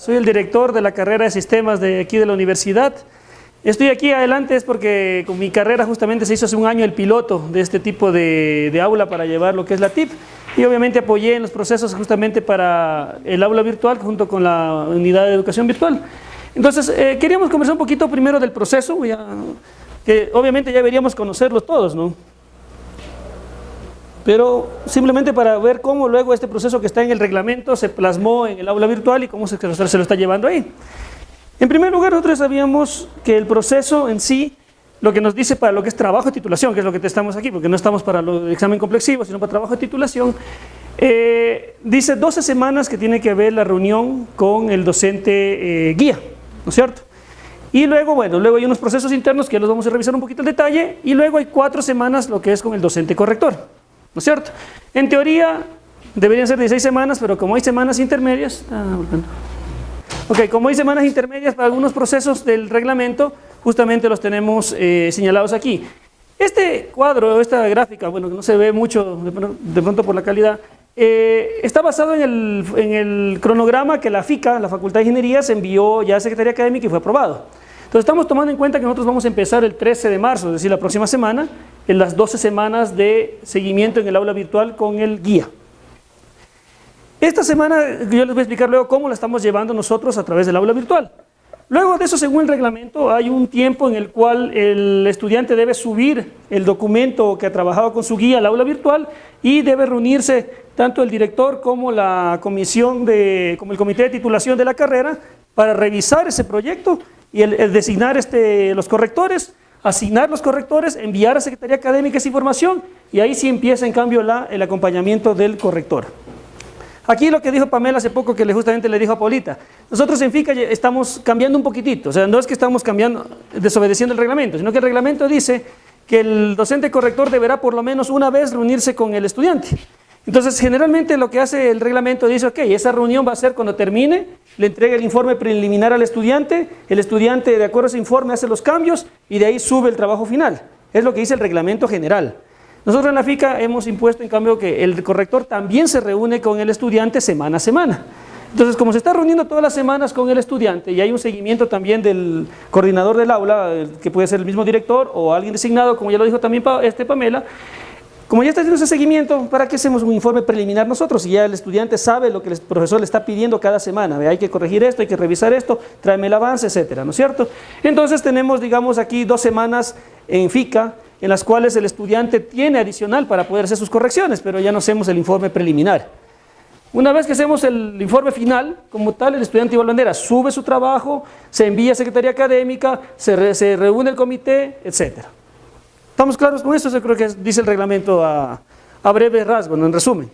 soy el director de la carrera de sistemas de aquí de la universidad. Estoy aquí adelante es porque con mi carrera justamente se hizo hace un año el piloto de este tipo de aula para llevar lo que es la TIP, y obviamente apoyé en los procesos justamente para el aula virtual junto con la unidad de educación virtual. Entonces queríamos conversar un poquito primero del proceso, que obviamente ya deberíamos conocerlos todos, ¿no? Pero simplemente para ver cómo luego este proceso que está en el reglamento se plasmó en el aula virtual y cómo se lo está llevando ahí. En primer lugar, nosotros sabíamos que el proceso en sí, lo que nos dice para lo que es trabajo de titulación, que es lo que estamos aquí, porque no estamos para el examen complexivo, sino para trabajo de titulación, dice 12 semanas que tiene que haber la reunión con el docente guía, ¿no es cierto? Y luego, bueno, luego hay unos procesos internos que ya los vamos a revisar un poquito en detalle, y luego hay 4 semanas lo que es con el docente corrector, ¿no es cierto? En teoría deberían ser 16 semanas, pero como hay semanas intermedias, como hay semanas intermedias para algunos procesos del reglamento, justamente los tenemos señalados aquí. Este cuadro, esta gráfica, bueno, que no se ve mucho de pronto por la calidad, está basado en el cronograma que la FICA, la Facultad de Ingeniería, se envió ya a Secretaría Académica y fue aprobado. Entonces estamos tomando en cuenta que nosotros vamos a empezar el 13 de marzo, es decir, la próxima semana, en las 12 semanas de seguimiento en el aula virtual con el guía. Esta semana yo les voy a explicar luego cómo la estamos llevando nosotros a través del aula virtual. Luego de eso, según el reglamento, hay un tiempo en el cual el estudiante debe subir el documento que ha trabajado con su guía al aula virtual y debe reunirse tanto el director como la comisión como el comité de titulación de la carrera para revisar ese proyecto y el designar los correctores, asignar los correctores, enviar a Secretaría Académica esa información y ahí sí empieza en cambio el acompañamiento del corrector. Aquí lo que dijo Pamela hace poco, que justamente le dijo a Paulita, nosotros en FICA estamos cambiando un poquitito, o sea, no es que estamos desobedeciendo el reglamento, sino que el reglamento dice que el docente corrector deberá por lo menos una vez reunirse con el estudiante. Entonces, generalmente lo que hace el reglamento dice, ok, esa reunión va a ser cuando termine, le entrega el informe preliminar al estudiante, el estudiante de acuerdo a ese informe hace los cambios y de ahí sube el trabajo final. Es lo que dice el reglamento general. Nosotros en la FICA hemos impuesto en cambio que el corrector también se reúne con el estudiante semana a semana. Entonces, como se está reuniendo todas las semanas con el estudiante y hay un seguimiento también del coordinador del aula, que puede ser el mismo director o alguien designado, como ya lo dijo también Pamela, como ya está haciendo ese seguimiento, ¿para qué hacemos un informe preliminar nosotros? Y ya el estudiante sabe lo que el profesor le está pidiendo cada semana. Hay que corregir esto, hay que revisar esto, tráeme el avance, etcétera, ¿no es cierto? Entonces tenemos, digamos, aquí 2 semanas en FICA, en las cuales el estudiante tiene adicional para poder hacer sus correcciones, pero ya no hacemos el informe preliminar. Una vez que hacemos el informe final, como tal, el estudiante igual bandera sube su trabajo, se envía a Secretaría Académica, se reúne el comité, etcétera. ¿Estamos claros con eso? Yo creo que dice el reglamento a breve rasgo, ¿no? En resumen.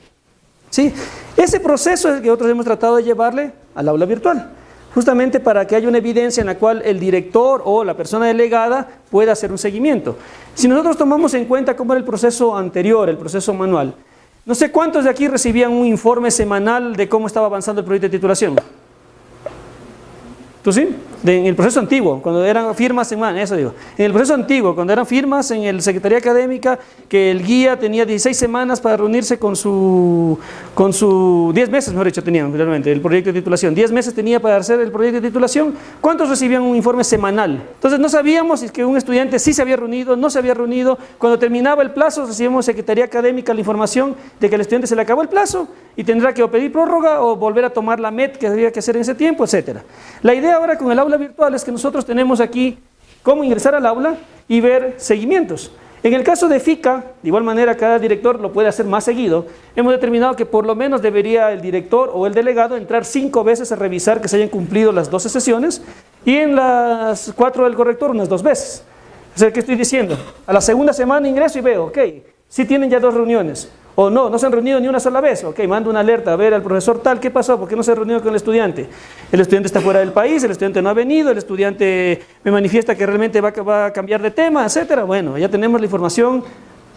¿Sí? Ese proceso es el que nosotros hemos tratado de llevarle al aula virtual, justamente para que haya una evidencia en la cual el director o la persona delegada pueda hacer un seguimiento. Si nosotros tomamos en cuenta cómo era el proceso anterior, el proceso manual, no sé cuántos de aquí recibían un informe semanal de cómo estaba avanzando el proyecto de titulación. ¿Tú sí? En el proceso antiguo, cuando eran firmas en el proceso antiguo, cuando eran firmas en el Secretaría Académica, que el guía tenía 16 semanas para reunirse con su 10 meses, mejor dicho, tenían realmente el proyecto de titulación, 10 meses tenía para hacer el proyecto de titulación. ¿Cuántos recibían un informe semanal? Entonces no sabíamos si es que un estudiante sí se había reunido, no se había reunido. Cuando terminaba el plazo, recibimos Secretaría Académica la información de que al estudiante se le acabó el plazo y tendrá que o pedir prórroga o volver a tomar la MET que había que hacer en ese tiempo, etcétera. La idea ahora con el aula virtual es que nosotros tenemos aquí cómo ingresar al aula y ver seguimientos. En el caso de FICA, de igual manera cada director lo puede hacer más seguido. Hemos determinado que por lo menos debería el director o el delegado entrar 5 veces a revisar que se hayan cumplido las 12 sesiones y en las 4 del corrector unas 2 veces. O sea, ¿qué estoy diciendo? A la segunda semana ingreso y veo, ok, sí tienen ya 2 reuniones. O no se han reunido ni una sola vez. Ok, mando una alerta a ver al profesor tal, ¿qué pasó? ¿Por qué no se ha reunido con el estudiante? El estudiante está fuera del país, el estudiante no ha venido, el estudiante me manifiesta que realmente va a cambiar de tema, etcétera. Bueno, ya tenemos la información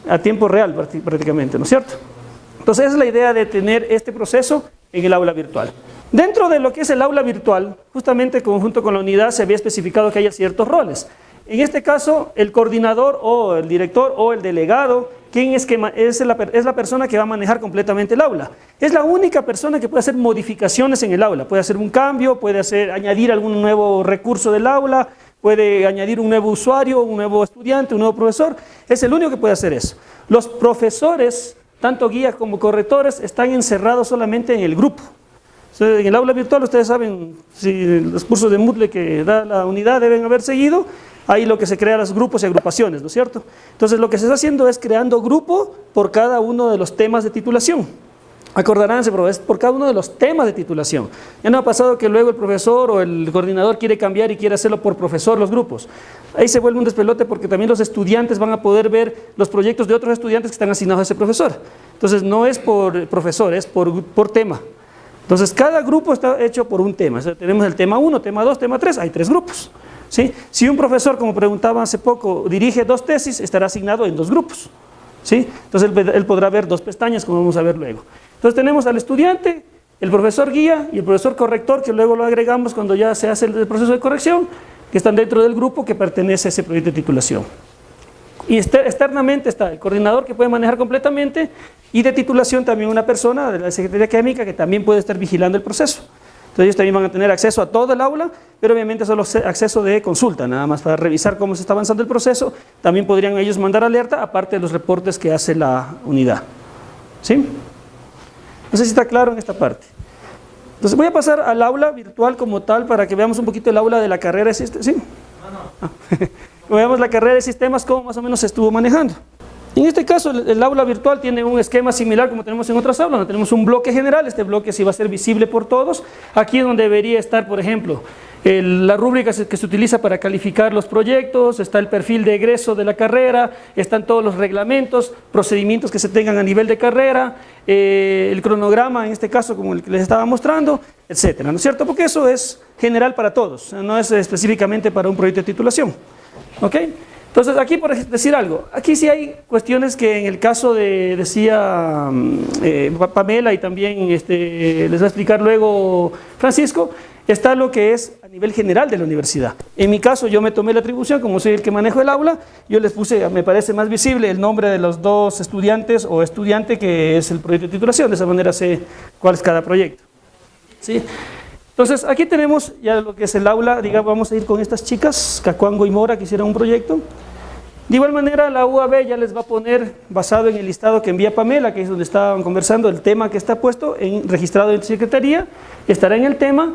a tiempo real prácticamente, ¿no es cierto? Entonces esa es la idea de tener este proceso en el aula virtual. Dentro de lo que es el aula virtual, justamente junto con la unidad se había especificado que haya ciertos roles. En este caso, el coordinador o el director o el delegado ¿quién es la persona que va a manejar completamente el aula? Es la única persona que puede hacer modificaciones en el aula, puede hacer un cambio, puede añadir algún nuevo recurso del aula, puede añadir un nuevo usuario, un nuevo estudiante, un nuevo profesor, es el único que puede hacer eso. Los profesores, tanto guías como correctores, están encerrados solamente en el grupo. En el aula virtual, ustedes saben, si los cursos de Moodle que da la unidad deben haber seguido, ahí lo que se crea los grupos y agrupaciones, ¿no es cierto? Entonces lo que se está haciendo es creando grupo por cada uno de los temas de titulación. Acordaránse, pero es por cada uno de los temas de titulación. Ya no ha pasado que luego el profesor o el coordinador quiere cambiar y quiere hacerlo por profesor los grupos. Ahí se vuelve un despelote porque también los estudiantes van a poder ver los proyectos de otros estudiantes que están asignados a ese profesor. Entonces no es por profesor, es por tema. Entonces cada grupo está hecho por un tema. O sea, tenemos el tema 1, tema 2, tema 3, hay 3 grupos. ¿Sí? Si un profesor, como preguntaba hace poco, dirige 2 tesis, estará asignado en 2 grupos. ¿Sí? Entonces él podrá ver 2 pestañas, como vamos a ver luego. Entonces tenemos al estudiante, el profesor guía y el profesor corrector, que luego lo agregamos cuando ya se hace el proceso de corrección, que están dentro del grupo que pertenece a ese proyecto de titulación. Y externamente está el coordinador, que puede manejar completamente, y de titulación también una persona de la Secretaría Académica que también puede estar vigilando el proceso. Entonces ellos también van a tener acceso a todo el aula, pero obviamente solo acceso de consulta, nada más para revisar cómo se está avanzando el proceso. También podrían ellos mandar alerta, aparte de los reportes que hace la unidad. ¿Sí? No sé si está claro en esta parte. Entonces voy a pasar al aula virtual como tal para que veamos un poquito el aula de la carrera de sistemas. ¿Sí? Veamos la carrera de sistemas, cómo más o menos se estuvo manejando. En este caso el aula virtual tiene un esquema similar como tenemos en otras aulas, donde tenemos un bloque general. Este bloque sí va a ser visible por todos. Aquí es donde debería estar, por ejemplo, la rúbrica que se utiliza para calificar los proyectos, está el perfil de egreso de la carrera, están todos los reglamentos, procedimientos que se tengan a nivel de carrera, el cronograma en este caso como el que les estaba mostrando, etcétera, ¿no es cierto? Porque eso es general para todos, no es específicamente para un proyecto de titulación. ¿Ok? Entonces aquí, por decir algo, aquí sí hay cuestiones que en el caso de, decía Pamela y también les va a explicar luego Francisco, está lo que es a nivel general de la universidad. En mi caso yo me tomé la atribución, como soy el que manejo el aula, yo les puse, me parece más visible el nombre de los 2 estudiantes o estudiante que es el proyecto de titulación, de esa manera sé cuál es cada proyecto. ¿Sí? Entonces aquí tenemos ya lo que es el aula, digamos, vamos a ir con estas chicas, Cacuango y Mora, que hicieron un proyecto. De igual manera la UAB ya les va a poner, basado en el listado que envía Pamela, que es donde estaban conversando, el tema que está puesto, registrado en Secretaría, estará en el tema,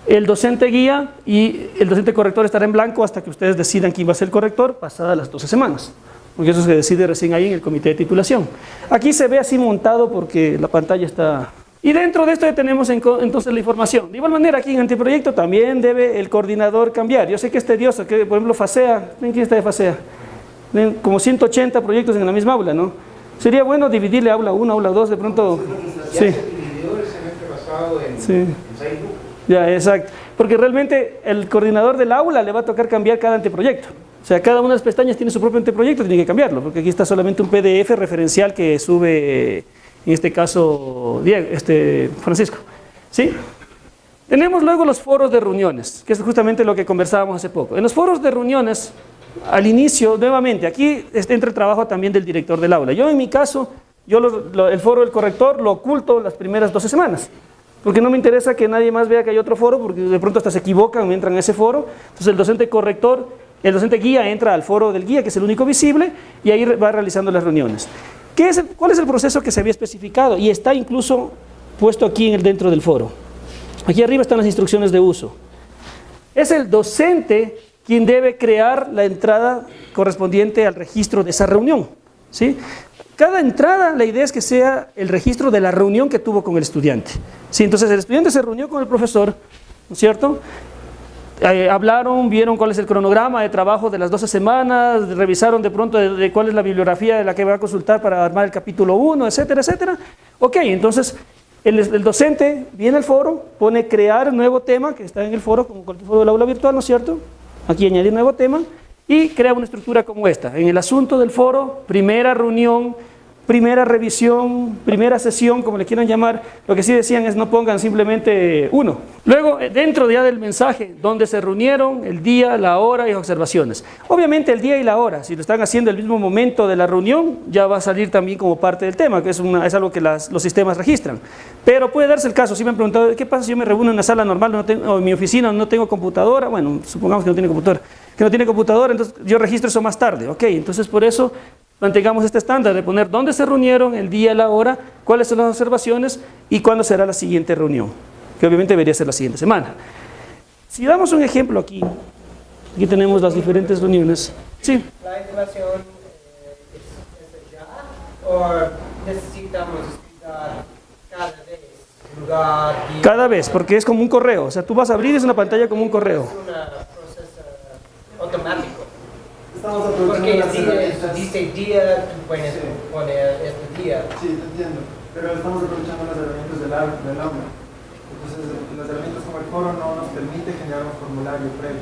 el docente guía y el docente corrector estará en blanco hasta que ustedes decidan quién va a ser el corrector, pasadas las 12 semanas. Porque eso se decide recién ahí en el comité de titulación. Aquí se ve así montado porque la pantalla está... Y dentro de esto ya tenemos entonces la información. De igual manera aquí en anteproyecto también debe el coordinador cambiar. Yo sé que es tedioso, que por ejemplo FASEA, ¿quién está de FASEA? Como 180 proyectos en la misma aula, ¿no? Sería bueno dividirle aula 1, aula 2, de pronto... Sí. Sí. Ya, exacto. Porque realmente el coordinador del aula le va a tocar cambiar cada anteproyecto. O sea, cada una de las pestañas tiene su propio anteproyecto, tiene que cambiarlo, porque aquí está solamente un PDF referencial que sube, en este caso, Francisco. ¿Sí? Tenemos luego los foros de reuniones, que es justamente lo que conversábamos hace poco. En los foros de reuniones, al inicio, nuevamente, aquí entra el trabajo también del director del aula. Yo en mi caso, el foro del corrector lo oculto las primeras 12 semanas. Porque no me interesa que nadie más vea que hay otro foro, porque de pronto hasta se equivocan, entran a ese foro. Entonces el docente corrector, el docente guía entra al foro del guía, que es el único visible, y ahí va realizando las reuniones. ¿Cuál es el proceso que se había especificado? Y está incluso puesto aquí dentro del foro. Aquí arriba están las instrucciones de uso. Es el docente quien debe crear la entrada correspondiente al registro de esa reunión, ¿sí? Cada entrada, la idea es que sea el registro de la reunión que tuvo con el estudiante. Sí, entonces el estudiante se reunió con el profesor, ¿no es cierto? Hablaron, vieron cuál es el cronograma de trabajo de las 12 semanas, revisaron de pronto de cuál es la bibliografía de la que va a consultar para armar el capítulo 1, etcétera, etcétera. Ok, entonces el docente viene al foro, pone crear nuevo tema, que está en el foro, como cualquier foro del aula virtual, ¿no es cierto? Aquí añadir nuevo tema. Y crea una estructura como esta. En el asunto del foro, primera reunión, primera revisión, primera sesión, como le quieran llamar. Lo que sí decían es no pongan simplemente 1. Luego, dentro ya del mensaje, donde se reunieron, el día, la hora y observaciones. Obviamente el día y la hora, si lo están haciendo el mismo momento de la reunión, ya va a salir también como parte del tema, que es algo que los sistemas registran. Pero puede darse el caso, si me han preguntado, ¿qué pasa si yo me reúno en una sala normal o en mi oficina no tengo computadora? Bueno, supongamos que no tiene computadora, entonces yo registro eso más tarde. Ok, entonces por eso mantengamos este estándar de poner dónde se reunieron, el día, la hora, cuáles son las observaciones y cuándo será la siguiente reunión, que obviamente debería ser la siguiente semana. Si damos un ejemplo aquí tenemos las diferentes reuniones. Sí. ¿La información es ya o necesitamos explicar cada vez? Lugar, día, Cada vez, porque es como un correo, o sea, tú vas a abrir es una pantalla como un correo. Es un proceso automático. Estamos Porque aprovechando las herramientas. dice día, tú puedes poner este día. Sí, te entiendo. Pero estamos aprovechando las herramientas del aula. Entonces, las herramientas como el foro no nos permite generar un formulario previo.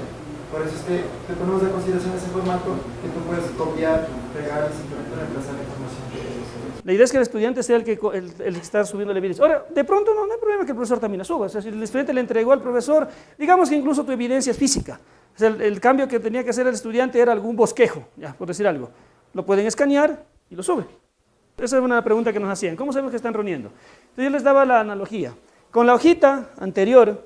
Por eso es que te ponemos en consideración ese formato que tú puedes copiar, pegar y simplemente reemplazar la información que quieres. La idea es que el estudiante sea el que está subiendo la evidencia. Ahora, de pronto no hay problema que el profesor también la suba. O sea, si el estudiante le entregó al profesor, digamos que incluso tu evidencia es física. O sea, el cambio que tenía que hacer el estudiante era algún bosquejo, ya, por decir algo. Lo pueden escanear y lo sube. Esa es una pregunta que nos hacían. ¿Cómo sabemos que están reuniendo? Entonces yo les daba la analogía. Con la hojita anterior,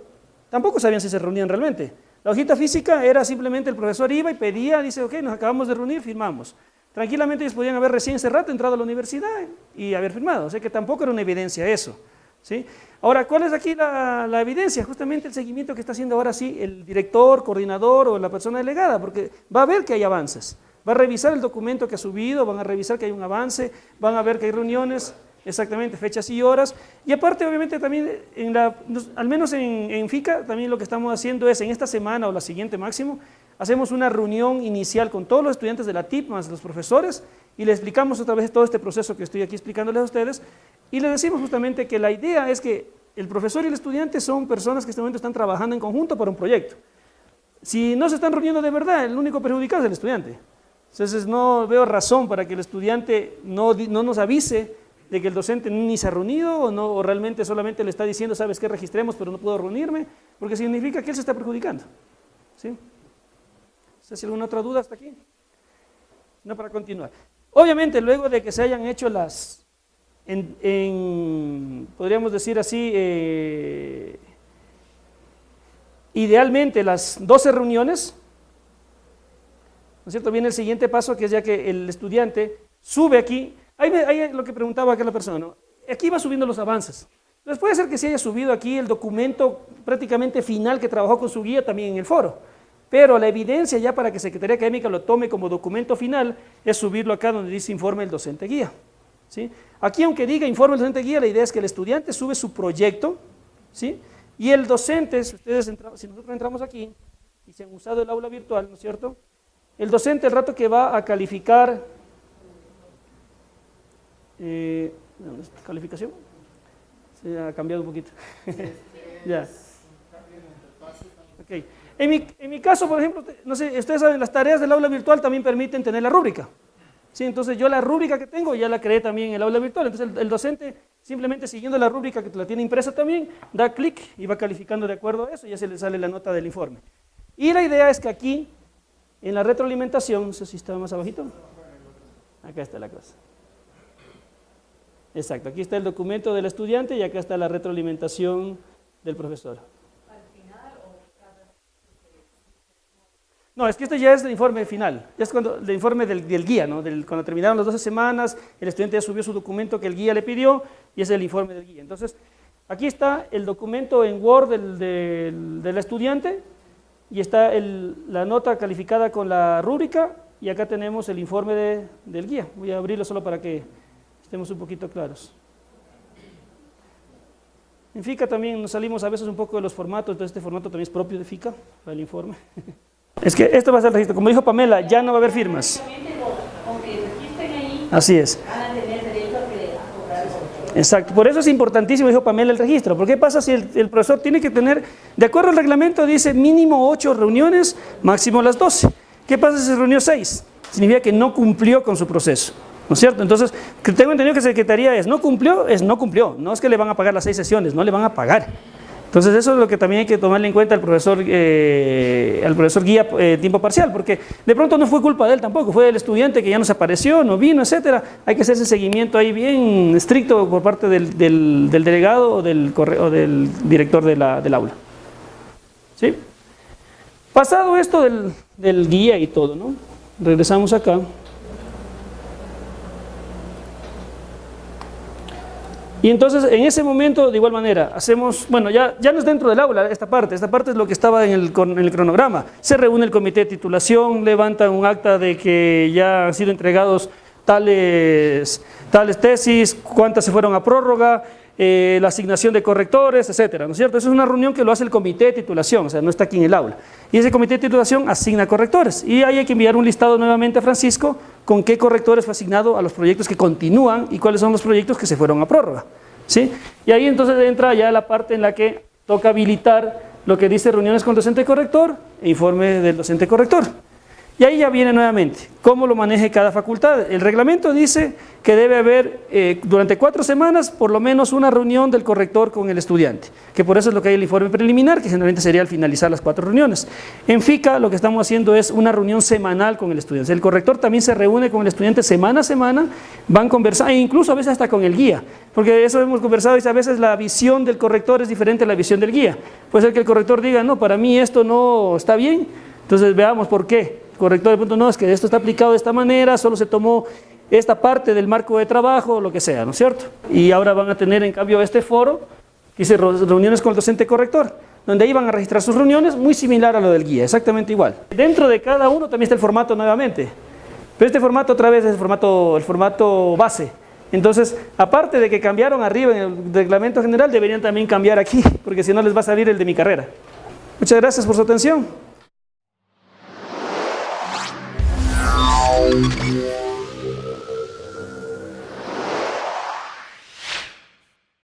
tampoco sabían si se reunían realmente. La hojita física era simplemente el profesor iba y pedía, dice, ok, nos acabamos de reunir, firmamos. Tranquilamente ellos podían haber recién ese rato entrado a la universidad y haber firmado. O sea que tampoco era una evidencia eso. ¿Sí? Ahora, ¿cuál es aquí la evidencia? Justamente el seguimiento que está haciendo ahora sí el director, coordinador o la persona delegada, porque va a ver que hay avances. Va a revisar el documento que ha subido, van a revisar que hay un avance, van a ver que hay reuniones, exactamente, fechas y horas. Y aparte, obviamente, también, al menos en FICA, también lo que estamos haciendo es, en esta semana o la siguiente máximo, hacemos una reunión inicial con todos los estudiantes de la TIP, más los profesores, y les explicamos otra vez todo este proceso que estoy aquí explicándoles a ustedes, y les decimos justamente que la idea es que el profesor y el estudiante son personas que en este momento están trabajando en conjunto para un proyecto. Si no se están reuniendo de verdad, el único perjudicado es el estudiante. Entonces no veo razón para que el estudiante no nos avise de que el docente ni se ha reunido o realmente solamente le está diciendo, sabes que registremos pero no puedo reunirme, porque significa que él se está perjudicando. ¿Sí? No sé si alguna otra duda hasta aquí. No, para continuar. Obviamente luego de que se hayan hecho podríamos decir así, idealmente las 12 reuniones, ¿no es cierto? Viene el siguiente paso, que es ya que el estudiante sube aquí, ahí lo que preguntaba aquella persona, ¿no? Aquí va subiendo los avances. Entonces puede ser que se haya subido aquí el documento prácticamente final que trabajó con su guía también en el foro, pero la evidencia ya para que Secretaría Académica lo tome como documento final es subirlo acá donde dice informe del docente guía. ¿Sí? Aquí, aunque diga informe del docente guía, la idea es que el estudiante sube su proyecto, ¿sí? Y el docente, si nosotros entramos aquí y se han usado el aula virtual, ¿no es cierto? El docente, el rato que va a calificar, ¿calificación? Se ha cambiado un poquito. Ya. Okay. En mi caso, por ejemplo, no sé, ustedes saben, las tareas del aula virtual también permiten tener la rúbrica. Sí, entonces yo la rúbrica que tengo ya la creé también en el aula virtual, entonces el docente simplemente siguiendo la rúbrica que la tiene impresa también, da clic y va calificando de acuerdo a eso y ya se le sale la nota del informe. Y la idea es que aquí, en la retroalimentación, no sé si está más abajito, acá está la cosa. Exacto, aquí está el documento del estudiante y acá está la retroalimentación del profesor. No, es que este ya es el informe final, ya es el informe del guía, ¿no? Cuando terminaron las 12 semanas, el estudiante ya subió su documento que el guía le pidió y es el informe del guía. Entonces, aquí está el documento en Word del estudiante y está la nota calificada con la rúbrica y acá tenemos el informe del guía. Voy a abrirlo solo para que estemos un poquito claros. En FICA también nos salimos a veces un poco de los formatos, entonces este formato también es propio de FICA para el informe. Es que esto va a ser el registro. Como dijo Pamela, ya no va a haber firmas. Así es. Exacto. Por eso es importantísimo, dijo Pamela, el registro. ¿Por qué pasa si el profesor tiene que tener, de acuerdo al reglamento, dice mínimo 8 reuniones, máximo las 12? ¿Qué pasa si se reunió 6? Significa que no cumplió con su proceso. ¿no es cierto? Entonces, que tengo entendido que Secretaría no cumplió, no cumplió, no es que le van a pagar las 6 sesiones, no le van a pagar. Entonces eso es lo que también hay que tomarle en cuenta al profesor guía tiempo parcial, porque de pronto no fue culpa de él tampoco, fue del estudiante que ya no se apareció, no vino, etcétera. Hay que hacer ese seguimiento ahí bien estricto por parte del delegado o del director del aula. ¿Sí? Pasado esto del guía y todo, ¿no? Regresamos acá. Y entonces en ese momento de igual manera hacemos, bueno, ya no es dentro del aula esta parte es lo que estaba en el cronograma. Se reúne el comité de titulación, levantan un acta de que ya han sido entregados tales tesis, cuántas se fueron a prórroga, la asignación de correctores, etcétera, ¿no es cierto? Eso es una reunión que lo hace el comité de titulación, o sea, no está aquí en el aula. Y ese comité de titulación asigna correctores. Y ahí hay que enviar un listado nuevamente a Francisco con qué correctores fue asignado a los proyectos que continúan y cuáles son los proyectos que se fueron a prórroga, ¿sí? Y ahí entonces entra ya la parte en la que toca habilitar lo que dice reuniones con docente corrector e informe del docente corrector. Y ahí ya viene nuevamente cómo lo maneje cada facultad. El reglamento dice que debe haber durante 4 semanas por lo menos una reunión del corrector con el estudiante, que por eso es lo que hay el informe preliminar, que generalmente sería al finalizar las 4 reuniones. En FICA lo que estamos haciendo es una reunión semanal con el estudiante. El corrector también se reúne con el estudiante semana a semana, van conversando, e incluso a veces hasta con el guía, porque eso hemos conversado, y a veces la visión del corrector es diferente a la visión del guía. Puede ser que el corrector diga, no, para mí esto no está bien, entonces veamos por qué. Corrector de punto, no, es que esto está aplicado de esta manera, solo se tomó esta parte del marco de trabajo, lo que sea, ¿no es cierto? Y ahora van a tener en cambio este foro, que dice reuniones con el docente corrector, donde ahí van a registrar sus reuniones, muy similar a lo del guía, exactamente igual. Dentro de cada uno también está el formato nuevamente, pero este formato otra vez es el formato base. Entonces, aparte de que cambiaron arriba en el reglamento general, deberían también cambiar aquí, porque si no les va a salir el de mi carrera. Muchas gracias por su atención.